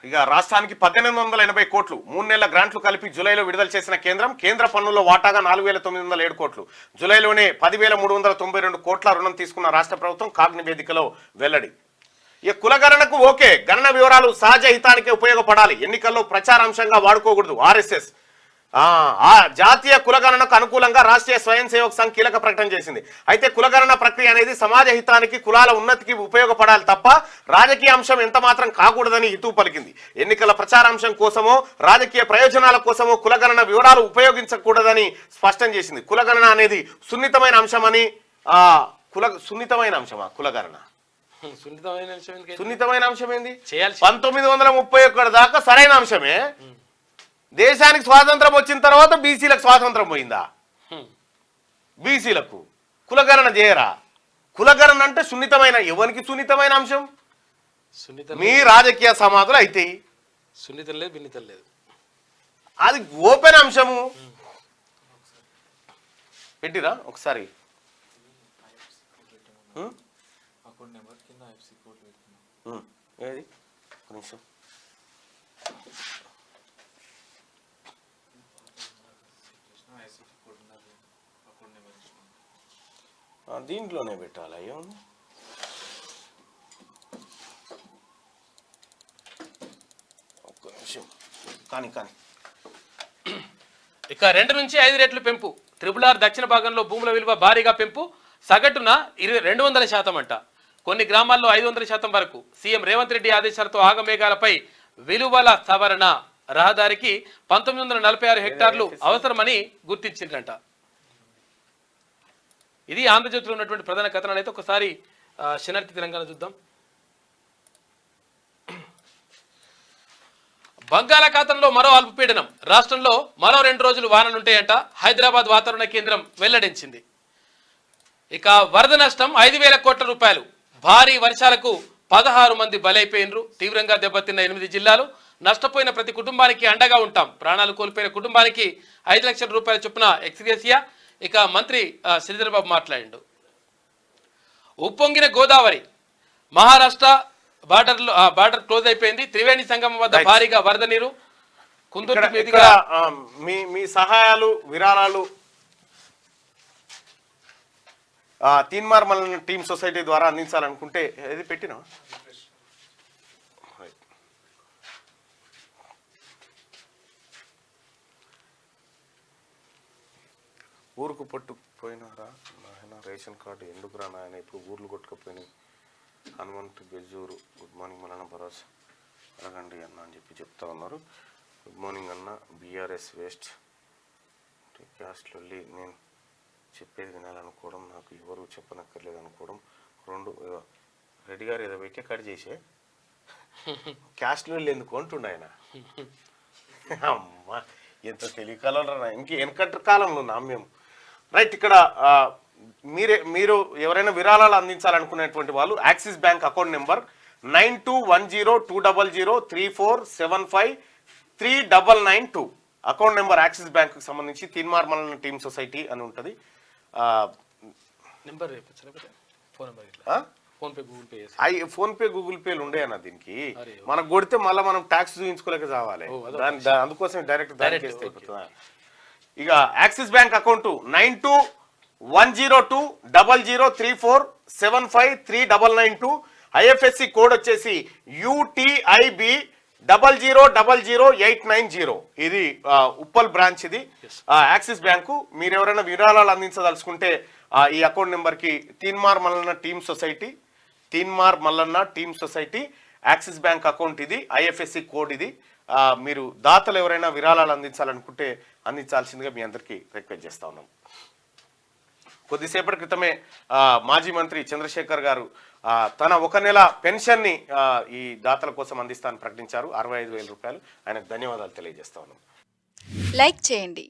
ఇక రాష్ట్రానికి 1880 కోట్లు 3 నెలల గ్రాంట్లు కలిపి జూలైలో విడుదల చేసిన కేంద్ర పన్నుల్లో వాటాగా 4907 కోట్లు. జూలైలోనే 10,392 కోట్ల రుణం తీసుకున్న రాష్ట్ర ప్రభుత్వం కాగ్ నివేదికలో వెల్లడి. ఈ కులగణనకు ఓకే, గణన వివరాలు సహజ హితానికే ఉపయోగపడాలి, ఎన్నికల్లో ప్రచారాంశంగా వాడుకోకూడదు. ఆర్ఎస్ఎస్ జాతీయ కులగణనకు అనుకూలంగా రాష్ట్రీయ స్వయం సేవక్ సంఘ్ కీలక ప్రకటన చేసింది. అయితే కులగణన ప్రక్రియ అనేది సమాజ హితానికి, కులాల ఉన్నతికి ఉపయోగపడాలి తప్ప రాజకీయ అంశం ఎంత మాత్రం కాకూడదని హితవు పలికింది. ఎన్నికల ప్రచారాంశం కోసమో రాజకీయ ప్రయోజనాల కోసమో కులగణన వివరాలు ఉపయోగించకూడదని స్పష్టం చేసింది. కులగణన అనేది సున్నితమైన అంశమని సున్నితమైన అంశమా కులగణన? సున్నితమైన అంశం ఏంది? 1931 దాకా సరైన అంశమే. దేశానికి స్వాతంత్రం వచ్చిన తర్వాత బీసీలకు స్వాతంత్రం పోయిందా? బీసీలకు కులగణన చేయరా? కులగణన అంటే సున్నితమైన, ఎవరికి సున్నితమైన అంశం? మీ రాజకీయ సమాధులు అయితే సున్నితం లేదు, భిన్నితం లేదు, అది ఓపెన్ అంశము. పెట్టిరా ఒకసారి. ఏది నిమిషం దీంట్లోనే పెట్టాలి. అయ్యో ఒక్క నిమిషం. కానీ ఇక 2 నుంచి 5 రెట్లు పెంపు. RRR దక్షిణ భాగంలో భూముల విలువ భారీగా పెంపు, సగటున 200% అంట. కొన్ని గ్రామాల్లో 500% వరకు. సీఎం రేవంత్ రెడ్డి ఆదేశాలతో ఆగమేఘాలపై విలువల సవరణ. రహదారికి 1946 హెక్టార్లు అవసరమని గుర్తించిందంట. ఇది ఆంధ్రజ్యోతిలో ఉన్నటువంటి ప్రధాన కథనాలు. అయితే ఒకసారి శనార్థి తెలంగాణ చూద్దాం. బంగాళాఖాతంలో మరో అల్పపీడనం. రాష్ట్రంలో మరో 2 రోజులు వానలుంటాయంట హైదరాబాద్ వాతావరణ కేంద్రం వెల్లడించింది. ఇక వరద నష్టం 5,000 కోట్ల రూపాయలు. భారీ వర్షాలకు 16 మంది బలైపోయినరు. తీవ్రంగా దెబ్బతిన్న 8 జిల్లాలు. నష్టపోయిన ప్రతి కుటుంబానికి అండగా ఉంటాం. ప్రాణాలు కోల్పోయిన కుటుంబానికి 5 లక్షల రూపాయల చొప్పున ఎక్స్గ్రేసియా. ఇక మంత్రి శ్రీధర్ బాబు మాట్లాడిండు. ఉప్పొంగిన గోదావరి. మహారాష్ట్ర బార్డర్ క్లోజ్ అయిపోయింది. త్రివేణి సంగమం వద్ద భారీగా వరద నీరు. కుందూరు మీదుగా మీ సహాయాలు విరాళాలు తీన్మార్ మల్లన్న టీమ్ సొసైటీ ద్వారా అందించాలనుకుంటే ఏది పెట్టినా ఊరుకు పట్టుకుపోయినారా నాయన, రేషన్ కార్డు ఎందుకురా నాయన, ఇప్పుడు ఊర్లు కొట్టుకుపోయినాయి. హనుమంతు బెజూరు గుడ్ మార్నింగ్ మల్లన్న భరోసా అడగండి అన్న అని చెప్తా ఉన్నారు. గుడ్ మార్నింగ్ అన్న. బీఆర్ఎస్ వేస్ట్ క్యాస్ట్లో నేను చెప్పేది వినాలనుకోవడం, నాకు ఎవరు చెప్పనక్కర్లేదు అనుకోవడం. 2 రెడ్డి గారు ఏదో పెట్టి కట్ చేసే క్యాస్ట్లో ఎందుకు అంటుండే ఆయన. అమ్మ ఎంత తెలియకాలంలో ఇంక వెనకటి కాలంలో నామ్యం. రైట్. ఇక్కడ మీరు ఎవరైనా విరాళాలు అందించాలనుకునేటువంటి వాళ్ళు axis bank account number 92102034753992 account number axis bank సంబంధించి తీన్మార్ మల్లన్న టీమ్ సొసైటీ అని ఉంటుంది. ఫోన్పే గూగుల్ పేలు ఉండే అన్న దీనికి. మనకు కొడితే మళ్ళీ మనం ట్యాక్స్ చూపించుకోలేక చావాలి. అందుకోసం డైరెక్ట్ ఇక Axis bank account 92102034753992. IFSC code వచ్చేసి UTIB 00000890. ఇది ఉప్పల్ బ్రాంచ్. ఇది యాక్సిస్ బ్యాంకు. మీరు ఎవరైనా విరాళాలు అందించదలుచుకుంటే ఈ అకౌంట్ నెంబర్కి Teenmaar Mallanna team society Axis bank account ఇది. ఐఎఫ్ఎస్సి కోడ్ ఇది. మీరు దాతలు ఎవరైనా విరాళాలు అందించాలనుకుంటే అందించాల్సిందిగా మీ అందరికీ రిక్వెస్ట్ చేస్తా ఉన్నాం. కొద్దిసేపటి క్రితమే మాజీ మంత్రి చంద్రశేఖర్ గారు తన 1 నెల పెన్షన్ని ఈ దాతల కోసం అందిస్తానని ప్రకటించారు. 65,000 రూపాయలు. ఆయనకు ధన్యవాదాలు తెలియజేస్తా ఉన్నాం. లైక్ చేయండి.